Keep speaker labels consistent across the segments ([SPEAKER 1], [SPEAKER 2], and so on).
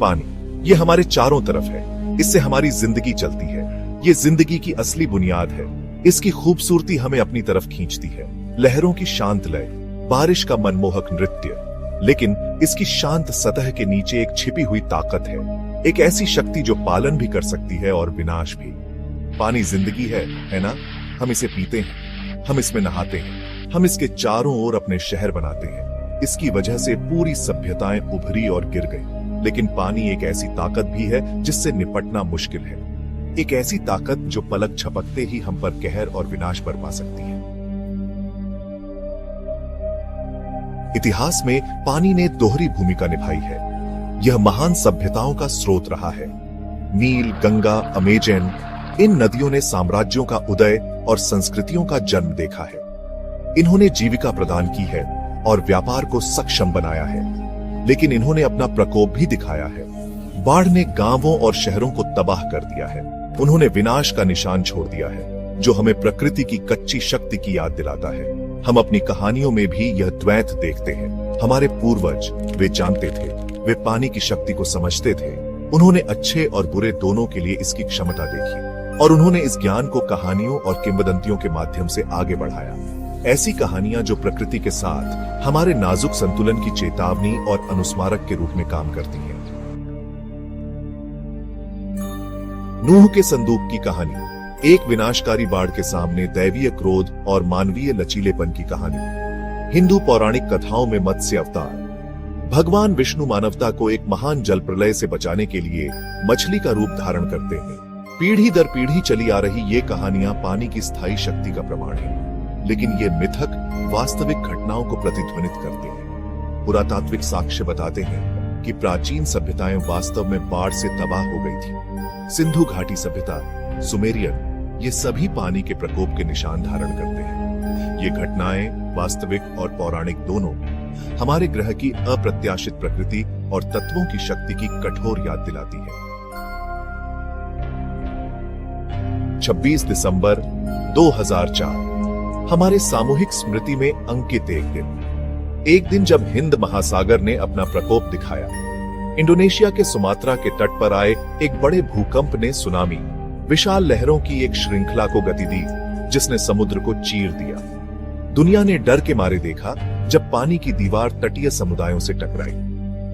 [SPEAKER 1] पानी, ये हमारे चारों तरफ है। इससे हमारी जिंदगी चलती है। ये जिंदगी की असली बुनियाद है। इसकी खूबसूरती हमें अपनी तरफ खींचती है। लहरों की शांत लय, बारिश का मनमोहक नृत्य, लेकिन इसकी शांत सतह के नीचे एक छिपी हुई ताकत है। एक ऐसी शक्ति जो पालन भी कर सकती है और विनाश भी। पानी जिंदगी है ना? हम इसे पीते हैं, हम इसमें नहाते हैं, हम इसके चारों ओर अपने शहर बनाते हैं। इसकी वजह से पूरी सभ्यताएं उभरी और गिर गई। लेकिन पानी एक ऐसी ताकत भी है जिससे निपटना मुश्किल है। एक ऐसी ताकत जो पलक झपकते ही हम पर कहर और विनाश बरपा सकती है। इतिहास में पानी ने दोहरी भूमिका निभाई है। यह महान सभ्यताओं का स्रोत रहा है। नील, गंगा, अमेजन, इन नदियों ने साम्राज्यों का उदय और संस्कृतियों का जन्म देखा है। इन्होंने जीविका प्रदान की है और व्यापार को सक्षम बनाया है। लेकिन इन्होंने अपना प्रकोप भी दिखाया है। बाढ़ ने गांवों और शहरों को तबाह कर दिया है। उन्होंने विनाश का निशान छोड़ दिया है, जो हमें प्रकृति की कच्ची शक्ति की याद दिलाता है। हम अपनी कहानियों में भी यह द्वैत देखते हैं। हमारे पूर्वज, वे जानते थे, वे पानी की शक्ति को समझते थे। उन्होंने अच्छे और बुरे दोनों के लिए इसकी क्षमता देखी और उन्होंने इस ज्ञान को कहानियों और किंवदंतियों के माध्यम से आगे बढ़ाया। ऐसी कहानियां जो प्रकृति के साथ हमारे नाजुक संतुलन की चेतावनी और अनुस्मारक के रूप में काम करती हैं। नूह के संदूक की कहानी, एक विनाशकारी बाढ़ के सामने दैवीय क्रोध और मानवीय लचीलेपन की कहानी। हिंदू पौराणिक कथाओं में मत्स्य अवतार, भगवान विष्णु मानवता को एक महान जल प्रलय से बचाने के लिए मछली का रूप धारण करते हैं। पीढ़ी दर पीढ़ी चली आ रही ये कहानियां पानी की स्थायी शक्ति का प्रमाण है। लेकिन ये मिथक वास्तविक घटनाओं को प्रतिध्वनित करते हैं। पुरातात्विक साक्ष्य बताते हैं कि प्राचीन सभ्यताएं वास्तव में बाढ़ से तबाह हो गई थी। सिंधु घाटी सभ्यता, सुमेरियन, ये सभी पानी के प्रकोप के निशान धारण करते हैं। ये घटनाएं, वास्तविक और पौराणिक दोनों, हमारे ग्रह की अप्रत्याशित प्रकृति और तत्वों की शक्ति की कठोर याद दिलाती है। 26 दिसंबर 2004 हमारे सामूहिक स्मृति में अंकित एक दिन जब हिंद महासागर ने अपना प्रकोप दिखाया। इंडोनेशिया के सुमात्रा के तट पर आए एक बड़े भूकंप ने सुनामी, विशाल लहरों की एक श्रृंखला को गति दी, जिसने समुद्र को चीर दिया। दुनिया ने डर के मारे देखा जब पानी की दीवार तटीय समुदायों से टकराई।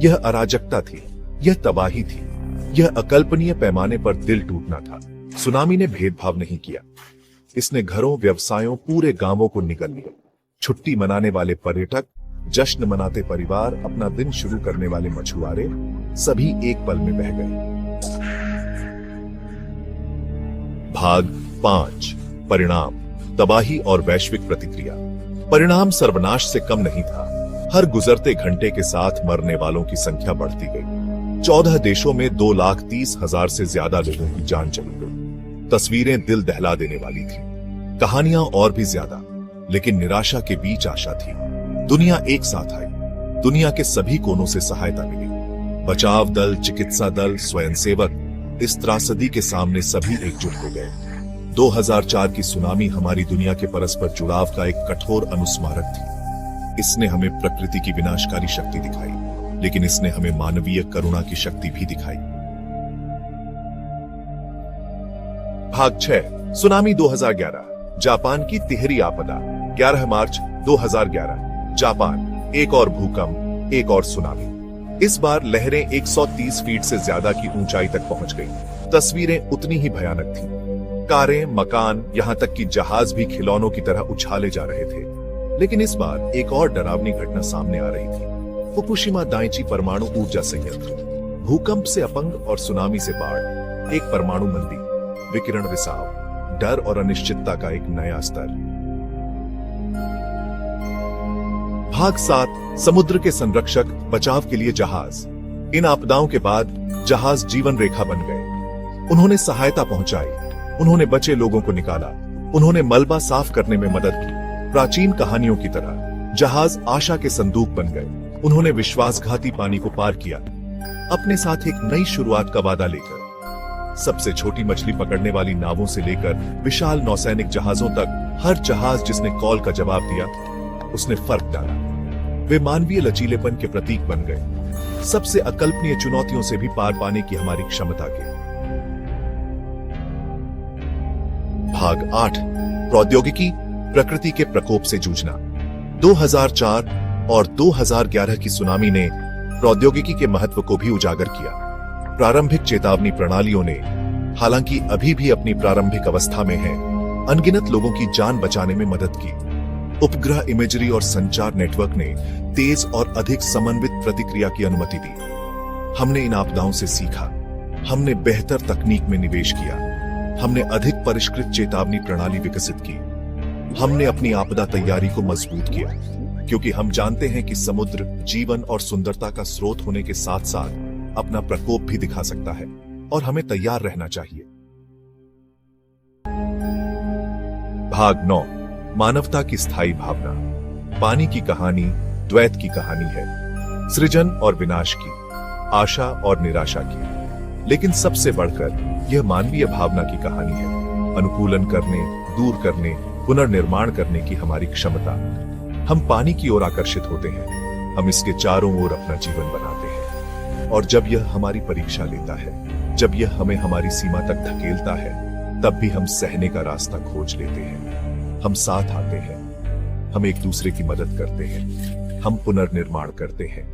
[SPEAKER 1] यह अराजकता थी, यह तबाही थी, यह अकल्पनीय पैमाने पर दिल टूटना था। सुनामी ने भेदभाव नहीं किया। इसने घरों, व्यवसायों, पूरे गांवों को निगल लिया। छुट्टी मनाने वाले पर्यटक, जश्न मनाते परिवार, अपना दिन शुरू करने वाले मछुआरे, सभी एक पल में बह गए। भाग 5, परिणाम, तबाही और वैश्विक प्रतिक्रिया। परिणाम सर्वनाश से कम नहीं था। हर गुजरते घंटे के साथ मरने वालों की संख्या बढ़ती गई। 14 देशों में 2,30,000 से ज्यादा लोगों की जान चली गई। तस्वीरें दिल दहला देने वाली थी, कहानियां और भी ज्यादा, लेकिन निराशा के बीच आशा थी। दुनिया एक साथ आई। दुनिया के सभी कोनों से सहायता मिली। बचाव दल, चिकित्सा दल, स्वयंसेवक, इस त्रासदी के सामने सभी एकजुट हो गए। 2004 की सुनामी हमारी दुनिया के परस्पर जुड़ाव का एक कठोर अनुस्मारक थी। इसने हमें प्रकृति की विनाशकारी शक्ति दिखाई, लेकिन इसने हमें मानवीय करुणा की शक्ति भी दिखाई। भाग 6, सुनामी 2011, जापान की तिहरी आपदा। 11 मार्च 2011, जापान, एक और भूकंप, एक और सुनामी। इस बार लहरें 130 फीट से ज्यादा की ऊंचाई तक पहुंच गईं। तस्वीरें उतनी ही भयानक थीं। कारें, मकान, यहां तक कि जहाज भी खिलौनों की तरह उछाले जा रहे थे। लेकिन इस बार एक और डरावनी घटना सामने आ रही थी। फुकुशिमा दाइची परमाणु ऊर्जा संयंत्र। भूकंप से अपंग और सुनामी से बाढ़, एक परमाणु मंदी, विकिरण रिसाव, डर और अनिश्चितता का एक नया स्तर। भाग 7, समुद्र के संरक्षक, बचाव के लिए जहाज। इन आपदाओं के बाद जहाज जीवन रेखा बन गए। उन्होंने सहायता पहुंचाई, उन्होंने बचे लोगों को निकाला, उन्होंने मलबा साफ करने में मदद की। प्राचीन कहानियों की तरह जहाज आशा के संदूक बन गए। उन्होंने विश्वासघाती पानी को पार किया, अपने साथ एक नई शुरुआत का वादा लेकर। सबसे छोटी मछली पकड़ने वाली नावों से लेकर विशाल नौसैनिक जहाजों तक, हर जहाज जिसने कॉल का जवाब दिया, उसने फर्क डाला। वे मानवीय लचीलेपन के प्रतीक बन गए। सबसे अकल्पनीय चुनौतियों से भी पार पाने की हमारी क्षमता के। भाग 8, प्रौद्योगिकी, प्रकृति के प्रकोप से जूझना। 2004 और 2011 की सुनामी ने प्रौद्योगिकी के महत्व को भी उजागर किया। प्रारंभिक चेतावनी प्रणालियों ने, हालांकि अभी भी अपनी प्रारंभिक अवस्था में है, अनगिनत लोगों की जान बचाने में मदद की। उपग्रह इमेजरी और संचार नेटवर्क ने तेज और अधिक समन्वित प्रतिक्रिया की अनुमति दी। हमने इन आपदाओं से सीखा, हमने बेहतर तकनीक में निवेश किया, हमने अधिक परिष्कृत चेतावनी प्रणाली विकसित की, हमने अपनी आपदा तैयारी को मजबूत किया, क्योंकि हम जानते हैं कि समुद्र जीवन और सुंदरता का स्रोत होने के साथ साथ अपना प्रकोप भी दिखा सकता है और हमें तैयार रहना चाहिए। भाग 9, मानवता की स्थायी भावना। पानी की कहानी द्वैत की कहानी है, सृजन और विनाश की, आशा और निराशा की, लेकिन सबसे बढ़कर यह मानवीय भावना की कहानी है। अनुकूलन करने, दूर करने, पुनर्निर्माण करने की हमारी क्षमता। हम पानी की ओर आकर्षित होते हैं, हम इसके चारों ओर अपना जीवन बनाते हैं, और जब यह हमारी परीक्षा लेता है, जब यह हमें हमारी सीमा तक धकेलता है, तब भी हम सहने का रास्ता खोज लेते हैं। हम साथ आते हैं, हम एक दूसरे की मदद करते हैं, हम पुनर्निर्माण करते हैं,